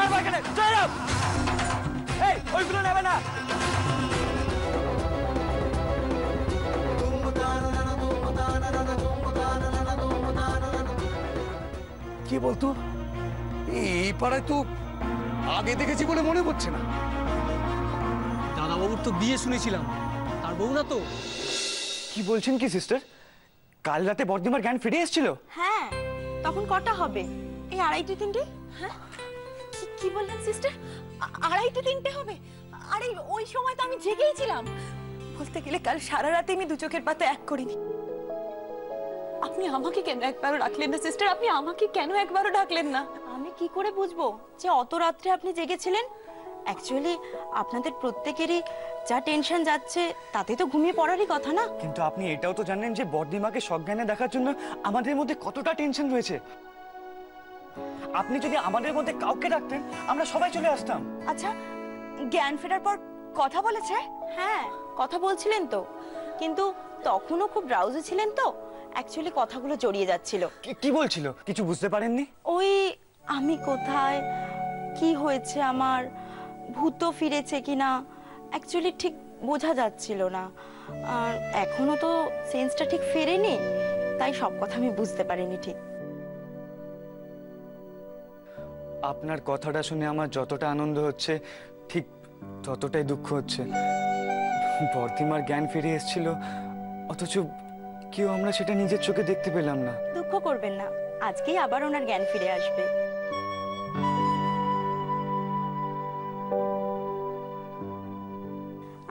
মারবো এখানে। এই ওইগুলো নেবে না। কি বলতো? এই পাড়ায় তো আগে দেখেছি বলে মনে হচ্ছে না। দাদাবাবুর তো বিয়ে শুনেছিলাম, তার বউ না তো? কি বলছেন কি সিস্টার? কাল রাতে বর্দিমার জ্ঞান ফিরে এসেছিল? হ্যাঁ, তখন কটা হবে? এই 2:30-3টে? হ্যাঁ, কি বললেন সিস্টার? 2:30-3টে হবে? আরে ওই সময় তো আমি জেগেই ছিলাম। বলতে গেলে কাল সারা রাতে আমি দু চোখের পাতা এক করিনি। আপনি আমাকে কেন একবারও ডাকলেন না সিস্টার? আপনি আমাকে কেন একবারও ডাকলেন না? আমি কি করে বুঝবো যে অত রাত্রে আপনি জেগেছিলেন? অ্যাকচুয়ালি আপনাদের প্রত্যেকেরই যা টেনশন যাচ্ছে তাতে তো ঘুমিয়ে পড়ারই কথা না। কিন্তু আপনি এটাও তো জানেন যে বর্দিমাকে সজ্ঞানে দেখার জন্য আমাদের মধ্যে কতটা টেনশন রয়েছে। আপনি যদি আমাদের মধ্যে কাউকে ডাকতেন আমরা সবাই চলে আসতাম। আচ্ছা, জ্ঞান ফেরার পর কথা বলেছে? হ্যাঁ, কথা বলছিলেন তো, কিন্তু তখনও খুব ড্রাউজি ছিলেন তো, অ্যাকচুয়ালি কথাগুলো জড়িয়ে যাচ্ছিল। কি বলছিল? কিছু বুঝতে পারেননি? ওই আমি কোথায়, কি হয়েছে আমার, ভূত ফিরেছে কিনা, অ্যাকচুয়ালি ঠিক বোঝা যাচ্ছিল না। আর এখনো তো সেন্সটা ঠিক ফেরেনি, তাই সব কথা আমি বুঝতে পারিনি ঠিক। আপনার কথাটা শুনে আমার যতটা আনন্দ হচ্ছে ঠিক ততটাই দুঃখ হচ্ছে। বর্দিমার জ্ঞান ফিরে এসেছিল, অথচ কেউ আমরা সেটা নিজের চোখে দেখতে পেলাম না। দুঃখ করবেন না, আজকেই আবার ওনার জ্ঞান ফিরে আসবে।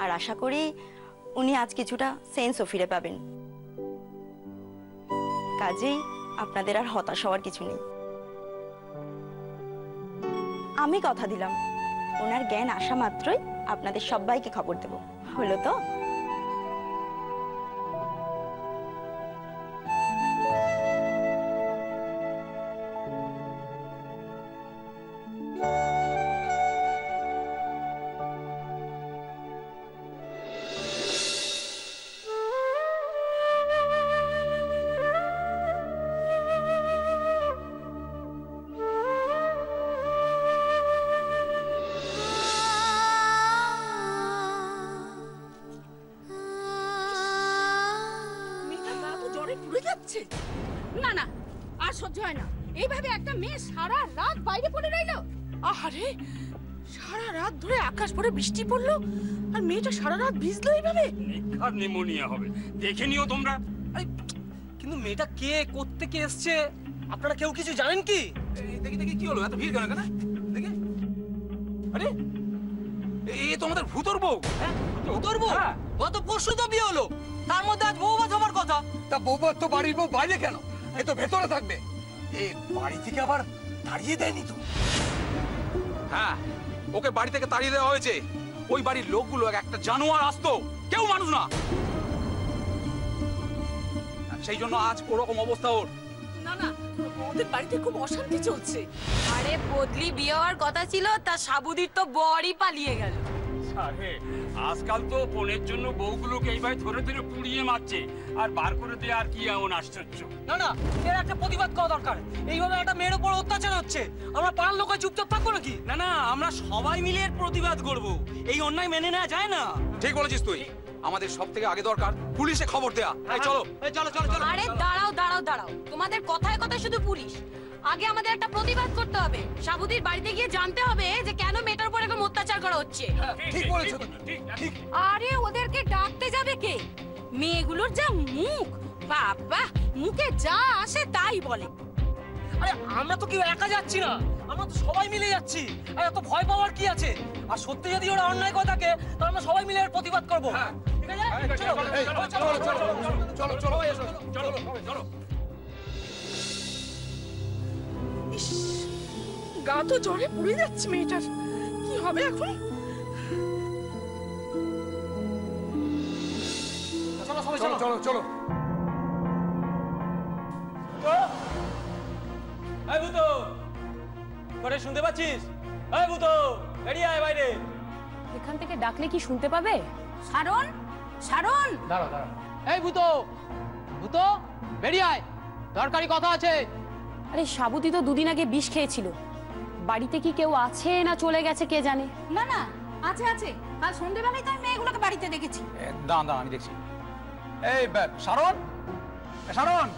আর আশা করি উনি আজ কিছুটা সেন্সও ফিরে পাবেন। কাজেই আপনাদের আর হতাশ হওয়ার কিছু নেই। আমি কথা দিলাম ওনার জ্ঞান আসা মাত্রই আপনাদের সবাইকে খবর দেব। হলো তো? না না, আর সহ্য হয় না। এইভাবে একটা মেয়ে সারা রাত বাইরে পড়ে রইল। আরে সারা রাত ধরে আকাশ ভরে বৃষ্টি পড়লো, আর মেয়েটা সারা রাত ভিজলো এইভাবে। আর নিউমোনিয়া হবে, দেখে নিও তোমরা। কিন্তু মেয়েটা কে, কোত্থেকে এসছে, আপনারা কেউ কিছু জানেন কি? দেখি দেখি কি হলো, এত ভিড় কেন? কেন দেখি। আরে এই তো আমাদের ভূতর বউ। ভূতর বউ? গত পরশু তো বিয়ে হলো, তার মধ্যে আজ বউভাত হবার কথা। তা বউবার তো বাড়ির বউ বাইরে কেন? এই তো ভেতরে থাকবে। এই বাড়ি থেকে আবার তাড়িয়ে দেয়নি তো? হ্যাঁ, ওকে বাড়ি থেকে তাড়িয়ে দেওয়া হয়েছে। ওই বাড়ির লোকগুলো একটা জানোয়ার আসতো, কেউ মানুষ না। সেই জন্য আজ ওরকম অবস্থা ওর। না না, ওদের বাড়িতে খুব অশান্তি চলছে। আরে বদলি বিয়ে হওয়ার কথা ছিল, তা সাবুদির তো বরই পালিয়ে গেল। আরে আজকাল তো ফোনের জন্য বউগুলোকে এইভাবে ধরে ধরে পুড়িয়ে মারছে, আর বার করে দেয়। আর কি এমন আশ্চর্য? না না, এর একটা প্রতিবাদ করা দরকার। এইভাবে একটা মেয়ের উপর অত্যাচার হচ্ছে, আমরা পাড়ার লোক চুপচাপ থাকবো নাকি? না না, আমরা সবাই মিলে এর প্রতিবাদ করব। এই অন্যায় মেনে নেওয়া যায় না। ঠিক বলেছিস তুই। আমাদের সব থেকে আগে দরকার পুলিশে খবর দেয়া। চলো চলো চলো চলো। আরে দাঁড়াও দাঁড়াও দাঁড়াও, তোমাদের কথায় কথায় শুধু পুলিশ। আগে আমাদের একটা প্রতিবাদ করতে হবে। সাবুদির বাড়িতে গিয়ে জানতে হবে যে কেন মেয়েটার উপর এরকম অত্যাচার করা হচ্ছে। ঠিক বলেছো, ঠিক। আরে ওদেরকে ডাকতে যাবে কে? মেয়েগুলোর যা মুখ, বাবা, মুখে যা আসে তাই বলে। আরে আমরা তো কেউ একা যাচ্ছি না, আমরা তো সবাই মিলে যাচ্ছি। আর এত ভয় পাওয়ার কি আছে? আর সত্যি যদি ওরা অন্যায় করে থাকে তাহলে আমরা সবাই মিলে এর প্রতিবাদ করব। ঠিক আছে? চলো চলো চলো চলো চলো। গা তো জ্বরে পুড়ে যাচ্ছে মেয়েটার, কি হবে এখন? চলো চলো চলো। এই ভূত, ঘরে শুনতে পাচ্ছিস? এই ভূত, বেরিয়ে আয় বাইরে। এখান থেকে ডাকলে কি শুনতে পাবে? সারণ, সারণ। দাঁড়াও দাঁড়াও। এই ভূত, ভূত, বেরিয়ে আয়, দরকারি কথা আছে। আরে সাবুদি তো দুদিন আগে বিষ খেয়েছিল, বাড়িতে কি কেউ আছে না চলে গেছে কে জানে। না না, আছে আছে, কাল সন্ধ্যেবেলায় তো আমি মেয়েগুলোকে বাড়িতে দেখেছি। দাঁড়ান দাঁড়ান, আমি দেখছি। এই শারণ, শারণ,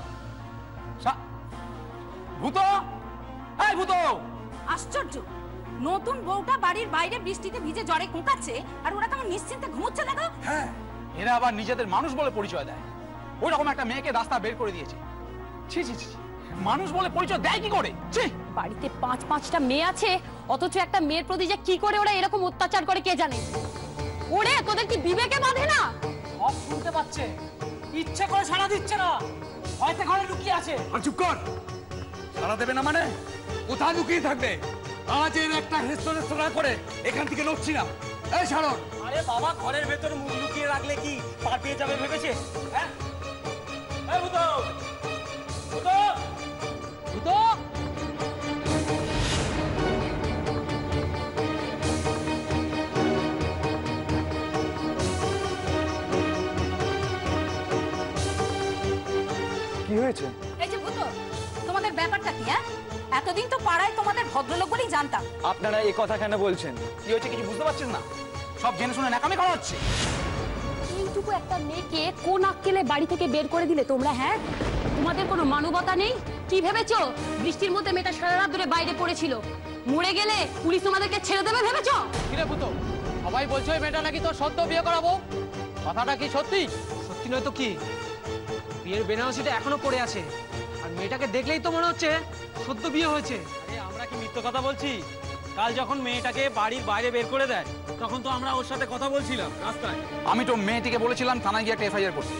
ভূত, এই ভূত! আশ্চর্য, নতুন বউটা বাড়ির বাইরে বৃষ্টিতে ভিজে জ্বরে কোঁকাচ্ছে আর ওরা কেমন নিশ্চিন্তে ঘুমোচ্ছে দেখো। হ্যাঁ, এরা আবার নিজেদের মানুষ বলে পরিচয় দেয়। ওই রকম একটা মেয়েকে রাস্তা বের করে দিয়েছে। ছি ছি ছি, মানুষ বলে পরিচয় দেয় কি করে? ছি! বাড়িতে 5-5টা মেয়ে আছে, অথচ একটা মেয়ের প্রতি যে কি করে ওরা এরকম অত্যাচার করে কে জানে। ওরে তোদের কি বিবেকে বাঁধে না? সব শুনতে পাচ্ছে, ইচ্ছে করে সাড়া দিচ্ছে না, হয়তো ঘরে লুকিয়ে আছে। আর চুপ কর! সারা দেবে না মানে? কোথায় লুকিয়ে থাকবে? আজ এর একটা হেস্তনেস্তরা করে এখান থেকে নড়ছি না। এই শারণ! আরে বাবা, ঘরের ভেতর মুখ লুকিয়ে রাখলে কি পা পেয়ে যাবে ভেবেছে? হ্যাঁ, এই ভূত, ভূত, ভূত! কি হয়েছে? এই যে ভূত, তোমাদের ব্যাপারটা কি? হ্যাঁ, এতদিন তো পাড়ায় তোমাদের ভদ্রলোক বলেই জানতাম। আপনারা এই কথা কেন বলছেন? কি হয়েছে কিছু বুঝতে পারছিস না? সব জেনে শুনে নাকামি করা হচ্ছে। এইটুকু একটা মেয়েকে কোন আক্কেলে বাড়ি থেকে বের করে দিলে তোমরা? হ্যাঁ, তোমাদের কোনো মানবতা নেই? কি ভেবেছো বৃষ্টির মধ্যে মেয়েটা সারা রাত ধরে বাইরে পড়েছিল, মরে গেলে পুলিশ তোমাদেরকে ছেড়ে দেবে ভেবেছো? কিরে ভূত, সবাই বলছো এই মেয়েটা নাকি তোর সদ্য বিয়ে করাবো, কথাটা কি সত্যি? সত্যি নয় তো কি, বিয়ের বেনারসিটা এখনো পড়ে আছে আর মেয়েটাকে দেখলেই তো মনে হচ্ছে সদ্য বিয়ে হয়েছে। আরে আমরা কি মিথ্যে কথা বলছি? কাল যখন মেয়েটাকে বাড়ির বাইরে বের করে দেয় তখন তো আমরা ওর সাথে কথা বলছিলাম রাস্তায়। আমি তো মেয়েটিকে বলেছিলাম থানায় গিয়ে একটা এফআইআর করতে,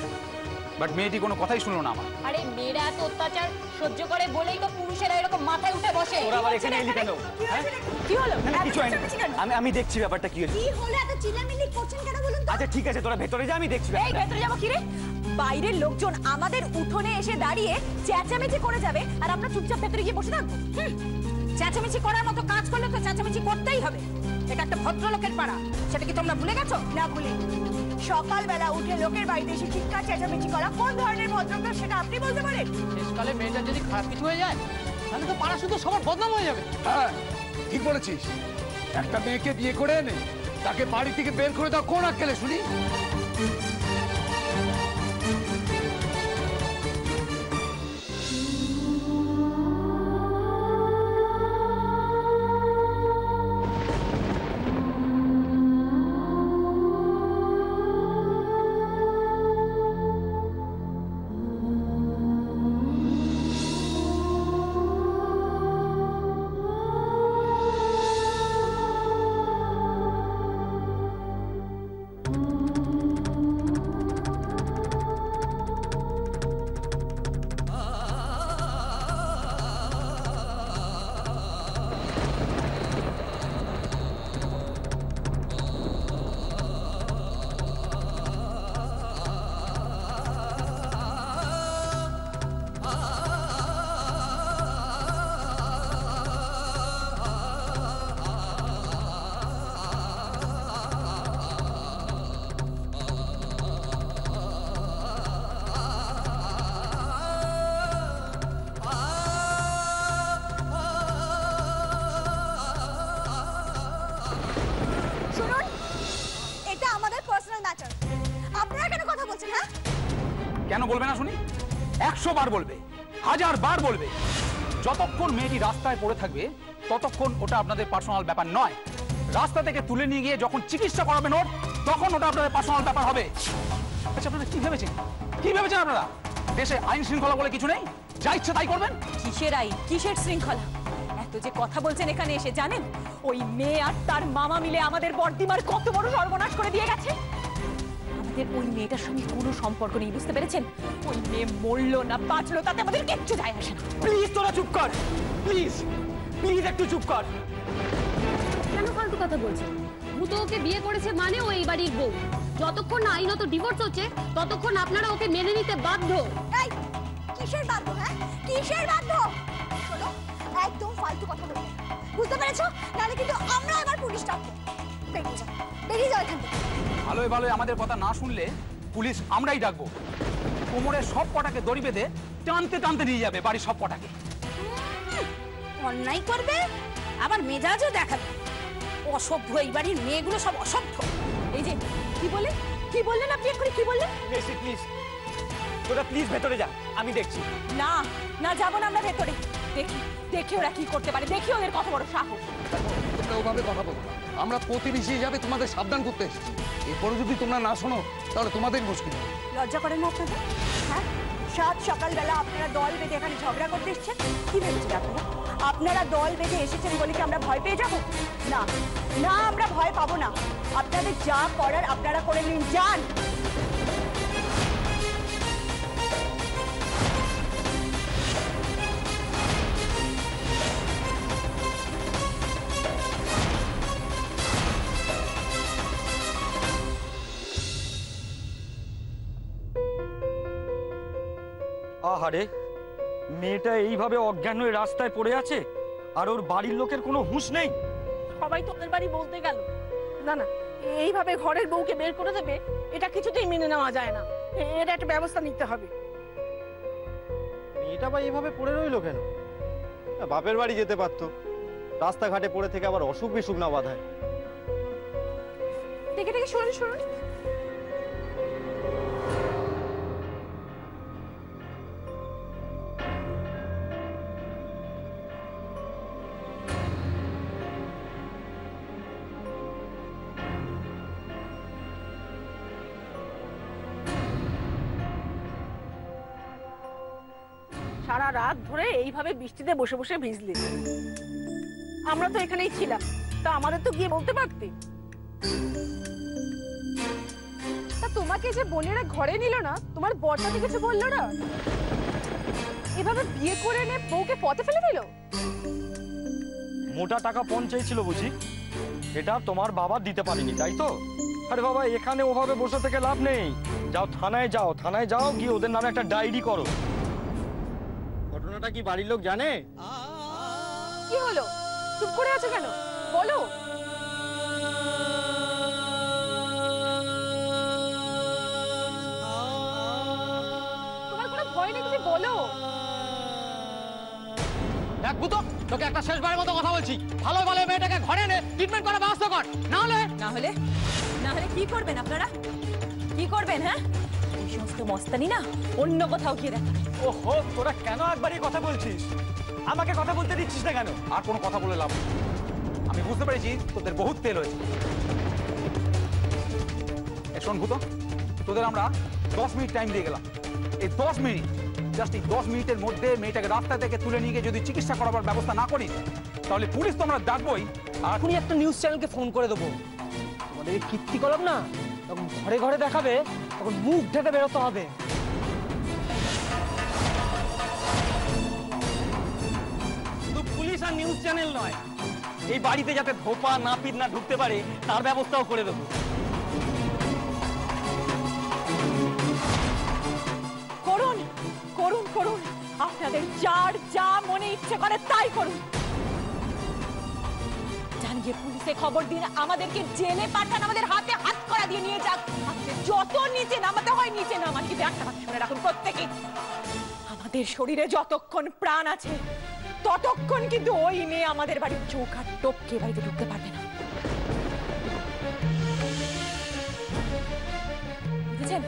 বাট মেয়েটি কোনো কথাই শুনলো না আমার। আরে মেয়েরা এত অত্যাচার সহ্য করে বলেই তো পুরুষেরা এরকম মাথায় উঠে বসে। ওরা আবার এখানে এলি কেন? কি হলো? না, না, কিছু হয়নি। আমি দেখছি ব্যাপারটা কি হয়েছে। কি হলো? এত চিল্লামিল্লি করছেন কেন বলুন তো? আচ্ছা ঠিক আছে, তোরা ভেতরে যা, আমি দেখছি এই ব্যাপারটা। ভেতরে যাবো কি রে? বাইরের লোকজন আমাদের উঠোনে এসে দাঁড়িয়ে চেঁচামেচি করে যাবে আর আমরা চুপচাপ ভেতরে গিয়ে বসে থাকবো? চেঁচামেচি করার মতো কাজ করলে তো চেঁচামেচি করতেই হবে। এটা একটা ভদ্রলোকের পাড়া, সেটা কি তোমরা ভুলে গেছো? না ভুলে। সকালবেলা উঠে লোকের বাড়িতে এসে চিৎকার চেঁচামেচি করা কোন ধরনের ভদ্রলোক সেটা আপনি বলতে পারেন? শেষকালে মেয়েটা যদি খারাপ কিছু হয়ে যায় তাহলে তো পাড়া শুধু সবার বদনাম হয়ে যাবে। হ্যাঁ, ঠিক বলেছিস। একটা মেয়েকে বিয়ে করে এনে তাকে বাড়ি থেকে বের করে দাও কোন আক্কেলে শুনি? শুনুন, এটা আমাদের পার্সোনাল ম্যাটার। আপনারা কেন কথা বলছেন? হ্যাঁ, কেন বলবে না শুনি? 100 বার বলবে, 1000 বার বলবে। যতক্ষণ মেয়েটি রাস্তায় পড়ে থাকবে ততক্ষণ ওটা আপনাদের পার্সোনাল ব্যাপার নয়। রাস্তা থেকে তুলে নিয়ে গিয়ে যখন চিকিৎসা করাবেন ওর, তখন ওটা আপনাদের পার্সোনাল ব্যাপার হবে। আচ্ছা আপনারা কি ভেবেছেন? কি ভেবেছেন আপনারা? দেশে আইন শৃঙ্খলা বলে কিছু নেই, যা ইচ্ছে তাই করবেন? কিসের আইন, কিসের শৃঙ্খলা? এত যে কথা বলছেন এখানে এসে, জানেন ওই মেয়ে আর তার মামা মিলে আমাদের বর্দিমার কত বড় সর্বনাশ করে দিয়ে গেছে? আমাদের ওই মেয়েটার সঙ্গে কোনো সম্পর্ক নেই, বুঝতে পেরেছেন? ওই মেয়ে মরলো না বাঁচলো তাতে আমাদের কিচ্ছু যায় আসে না। প্লিজ তোরা চুপ কর, প্লিজ প্লিজ একটু চুপ কর। কেন ফালতু কথা বলছে? ভূত ওকে বিয়ে করেছে মানে ও এই বাড়ির বউ। যতক্ষণ না আইনত ডিভোর্স হচ্ছে ততক্ষণ আপনারা ওকে মেনে নিতে বাধ্য। এই কিসের বাধ্য? হ্যাঁ, কিসের বাধ্য? শোনো, একদম ফালতু কথা বলবে না, বুঝতে পেরেছো? নাহলে কিন্তু আমরা এবার পুলিশ ডাকবো। বেরিয়ে যাও, বেরিয়ে যাও এখান থেকে। ভালোই ভালোই আমাদের কথা না শুনলে পুলিশ আমরাই ডাকবো। কোমরে সব কটাকে দড়ি বেঁধে টানতে টানতে নিয়ে যাবে বাড়ির সব কটাকে। অন্যায় করবে আবার মেজাজও দেখাবে। অসভ্য, এই বাড়ির মেয়েগুলো সব অসভ্য। এই যে কি বললেন, কি বললেন আপনি এক্ষুনি, কি বললেন? মেসি প্লিজ, তোরা প্লিজ ভেতরে যা, আমি দেখছি। না না, যাবো না আমরা ভেতরে। দেখি দেখি ওরা কি করতে পারে, দেখি ওদের কত বড় সাহস। তোমরা ওভাবে কথা বলো না। আমরা প্রতিবেশী হিসাবে তোমাদের সাবধান করতে এসেছি। এরপরে যদি তোমরা না শোনো তাহলে তোমাদের মুশকিল। লজ্জা করেন না আপনাদের? হ্যাঁ, সাত সকালবেলা আপনারা দল বেঁধে এখানে ঝগড়া করতে এসেছেন। কি ভেবেছেন আপনারা? আপনারা দল বেঁধে এসেছেন বলে কি আমরা ভয় পেয়ে যাব? না না, আমরা ভয় পাবো না। আপনাদের যা করার আপনারা করে নিন, যান। আহারে, মেয়েটা এইভাবে অজ্ঞান হয়ে রাস্তায় পড়ে আছে, আর ওর বাড়ির লোকের কোনো হুঁশ নেই। সবাই তোদের বাড়ি বলতে গেল। না না, এইভাবে ঘরের বউকে বের করে দেবে, এটা কিছুতেই মেনে নেওয়া যায় না। এটা একটা ব্যবস্থা নিতে হবে। মেয়েটা বা এভাবে পড়ে রইলো কেন? বাপের বাড়ি যেতে পারতো, রাস্তাঘাটে পড়ে থেকে আবার অসুখ বিসুখ না বাধায়। দেখে দেখে শুনুন শুনুন। সারা রাত ধরে এইভাবে বৃষ্টিতে বসে বসে ভিজলি। আমরা তো এখানেই ছিলাম, তা আমাদের তো গিয়ে বলতে পারতি। তা তোমাকে যে বোনেরা ঘরে নিল না, তোমার বরটাকে কিছু বললো না? এভাবে বিয়ে করে এনে বউকে পথে ফেলে দিল? মোটা টাকা পণ চাইছিল বুঝি, এটা তোমার বাবা দিতে পারেনি, তাই তো? আরে বাবা, এখানে ওভাবে বসে থেকে লাভ নেই। যাও থানায়, যাও থানায় যাও, গিয়ে ওদের নামে একটা ডায়েরি করো। ঘটনাটা কি বাড়ির লোক জানে? কি হলো, চুপ করে আছো কেন? বলো। তোমার কোনো ভয় নেই, তুমি বলো। দেখ ভূত, তোকে একটা শেষবারের মতো কথা বলছি, ভালো ভালো মেয়েটাকে ঘরে এনে ট্রিটমেন্ট করার ব্যবস্থা কর, না হলে না হলে কি করবেন আপনারা? কি করবেন? হ্যাঁ, এই সমস্ত মস্তানি না অন্য কোথাও গিয়ে দেখাবে। ওহো, তোরা কেন একবারই কথা বলছিস? আমাকে কথা বলতে দিচ্ছিস না কেন? আর কোনো কথা বলে লাভ নেই। আমি বুঝতে পেরেছি তোদের বহুত তেল হয়েছে। শোন ভূত, তোদের আমরা 10 মিনিট টাইম দিয়ে গেলাম। এই 10 মিনিট, জাস্ট এই 10 মিনিটের মধ্যে মেয়েটাকে রাস্তা থেকে তুলে নিয়ে গিয়ে যদি চিকিৎসা করাবার ব্যবস্থা না করিস, তাহলে পুলিশ তো আমরা ডাকবই। আর এখনই একটা নিউজ চ্যানেলকে ফোন করে দেবো। তোমাদের এই কীর্তি কলম না তখন ঘরে ঘরে দেখাবে, তখন মুখ ঢেকে বেরোতে হবে। শুধু পুলিশ আর নিউজ চ্যানেল নয়, এই বাড়িতে যাতে ধোপা নাপিত না ঢুকতে পারে তার ব্যবস্থাও করে দেবো। করুন করুন করুন, আপনাদের যার যা মনে ইচ্ছে করে তাই করুন। জানিয়ে পুলিশে খবর দিন, আমাদেরকে জেলে পাঠান, আমাদের হাতে হাত করা দিয়ে নিয়ে যান। আপনাদের যত নিচে নামাতে হয় নিচে নামান, কিন্তু একটা কথা শুনে রাখুন প্রত্যেকে, আমাদের শরীরে যতক্ষণ প্রাণ আছে ততক্ষণ কিন্তু ওই মেয়ে আমাদের বাড়ির চৌকাঠ টপকে বাড়িতে ঢুকতে পারবে না। বুঝেছেন?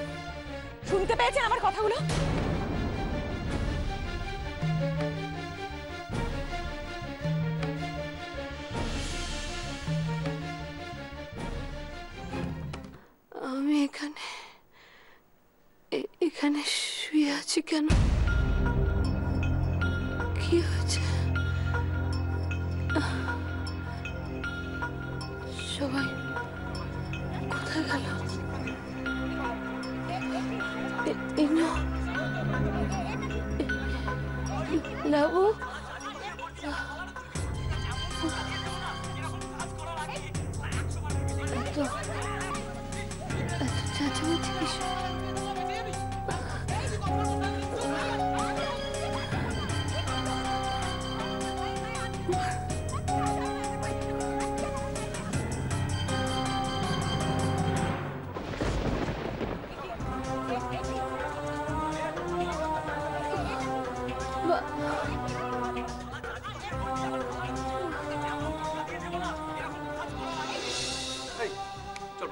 শুনতে পেয়েছেন আমার কথাগুলো? আমি এখানে শুয়ে আছি কেন? কি হয়েছে? সবাই কোথায় গেল? লাবু, এত চেঁচামেচি কিসের?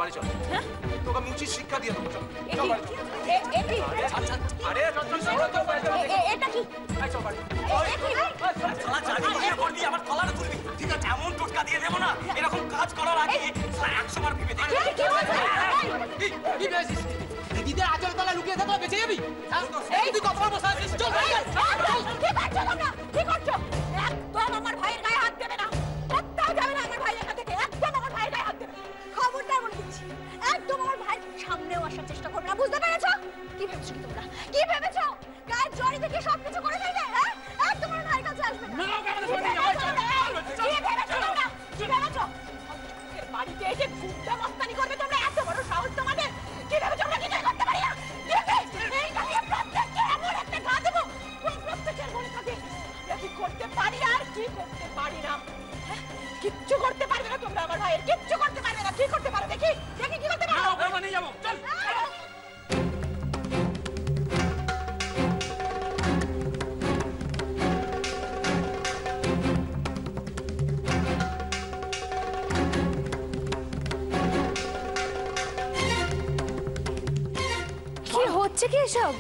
বাড়ি চল। হ্যাঁ তোকে আমি উচিত শিক্ষা দিয়ে দেবো। চল চল বাড়ি চল। আরে এটা কি চল বাড়ি। শালা জানি নিয়ে পড়বি আমার কলারে তুলবি। ঠিক আছে এমন টোটকা দিয়ে দেবো না এরকম কাজ করার আগে 100 বার ভেবে দেখ। কি বেশি দিদিদের আচল তলা লুকিয়ে থাকলে বেঁচে যাবি? এই তুই কত বড় বসে আছিস? চল ভাই কি করছো তোমরা? কি করছো? একদম আমার ভাইয়ের গায়ে হাত দেবে না। কোথাও যাবে না আমার ভাই এখান থেকে। একদম আমার ভাইয়ের গায়ে হাত দেবে না। খবরদার বলে দিচ্ছি। একদম আমার ভাইয়ের সামনেও আসার চেষ্টা করবে না। বুঝতে পেরেছো? কি ভেবেছো তোমরা? কি ভেবেছো? গায়ে জড়ি থেকে সবকিছু করে ফেলবে? হ্যাঁ? একদম আমার ভাইয়ের কাছে আসবে না। কি ভেবেছো তোমরা? কি ভেবেছো? বাড়িতে এসে গুন্ডা মস্তানি করবে তোমরা? এত বড় সাহস তোমাদের? কি ভেবেছো আমরা কিছুই করতে পারি না? এইটা নিয়ে প্রত্যেককে এমন একটা ঘা দেবো প্রত্যেকের মনে থাকে আমরা কি করতে পারি আর কি করতে পারি না। কিচ্ছু করতে পারবে না তোমরা আমার ভাইয়ের, কিচ্ছু করতে পারবে না। কি করতে পারো দেখি দেখি কি করতে পারো। নিয়ে যাবো চল। কি হচ্ছে কি এসব?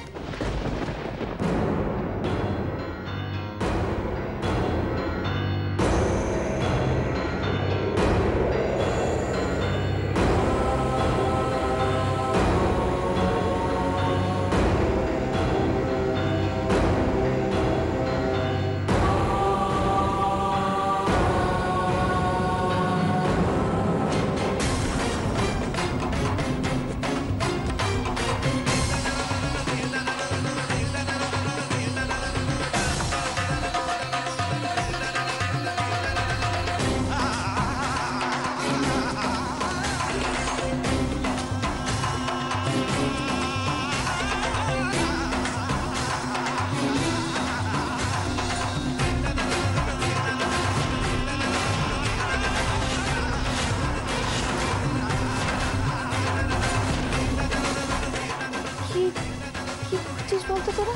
কি করছিস বলতো তোরা?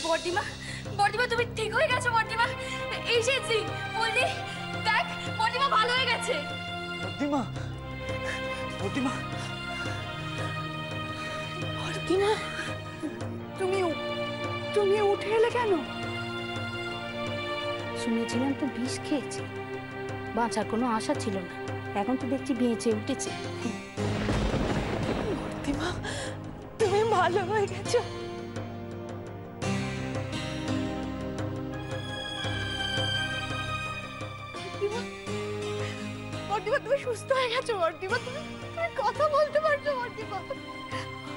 বর্দিমা বর্দিমা তুমি ঠিক হয়ে গেছো বর্দিমা। এসেছি বললি দেখ বর্দিমা ভালো হয়ে গেছে। বর্দিমা বর্দিমা বর্দিমা তুমি উঠে এলে কেন? শুনেছিলাম তো বিষ খেয়েছে, বাঁচার কোনো আশা ছিল না, এখন তো দেখছি বেঁচে উঠেছে। বর্দিমা তুমি ভালো হয়ে গেছো। বর্দিমা তুমি সুস্থ হয়ে গেছো। বর্দিমা তুমি কথা বলতে পারছো। বর্দিমা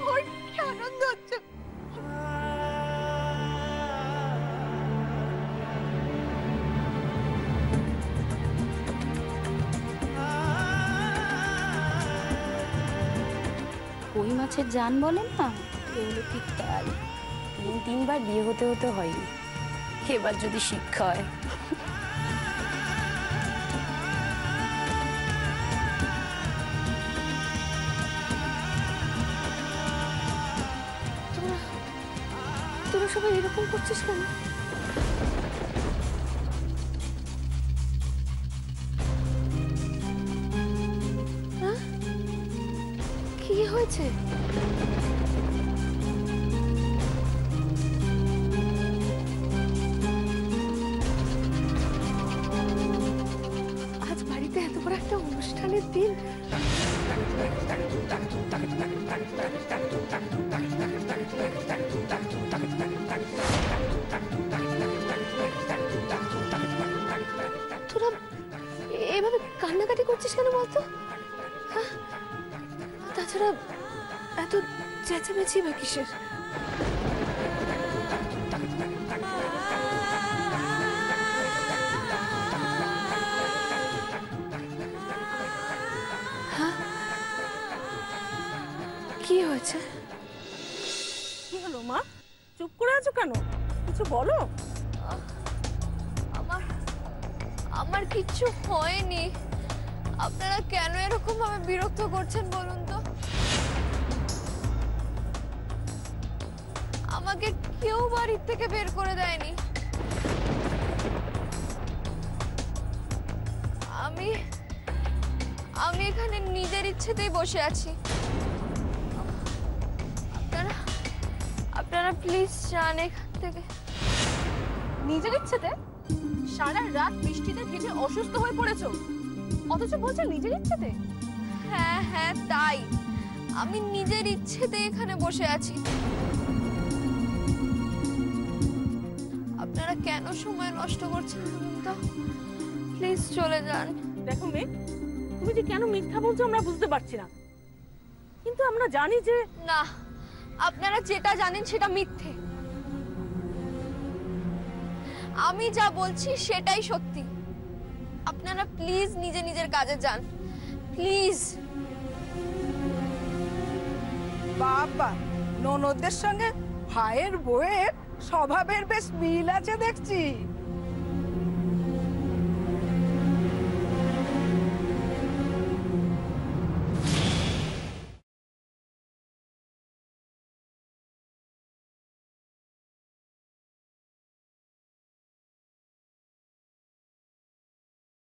ওর কি আনন্দ হচ্ছে। কই মাছের জান বলেন না, এগুলো ঠিক তাই। 3-3বার বিয়ে হতে হতে হয়নি, এবার যদি শিক্ষা হয়। তোরা সবাই এরকম করছিস কেন? কি হয়েছে? আজ বাড়িতে এত বড় একটা অনুষ্ঠানের দিন। তোরা এভাবে কান্নাকাটি করছিস কেন বলতো? তাছাড়া এত চেঁচামেচি বা কিসের? কি হয়েছে? কি হলো মা? চুপ করে আছো কেন? কিছু বলো। আমার কিচ্ছু হয়নি। আপনারা কেন এরকম ভাবে বিরক্ত করছেন বলুন তো? আমাকে কেউ বাড়ির থেকে বের করে দেয়নি। আমি আমি এখানে নিজের ইচ্ছেতেই বসে আছি। আপনারা প্লিজ যান এখান থেকে। নিজের ইচ্ছেতে? সারা রাত বৃষ্টিতে ভিজে অসুস্থ হয়ে পড়েছো, অথচ বলছো নিজের ইচ্ছেতে? হ্যাঁ হ্যাঁ তাই, আমি নিজের ইচ্ছেতে এখানে বসে আছি। আপনারা কেন সময় নষ্ট করছেন বলুন তো? প্লিজ চলে যান। দেখো মেয়ে, তুমি যে কেন মিথ্যা বলছো আমরা বুঝতে পারছি না, কিন্তু আমরা জানি যে না, আপনারা যেটা জানেন সেটা মিথ্যে। আমি যা বলছি সেটাই সত্যি। আপনারা প্লিজ নিজের কাজে যান, প্লিজ। বাবা, ননদদের সঙ্গে ভাইয়ের বউয়ের স্বভাবের বেশ মিল আছে দেখছি।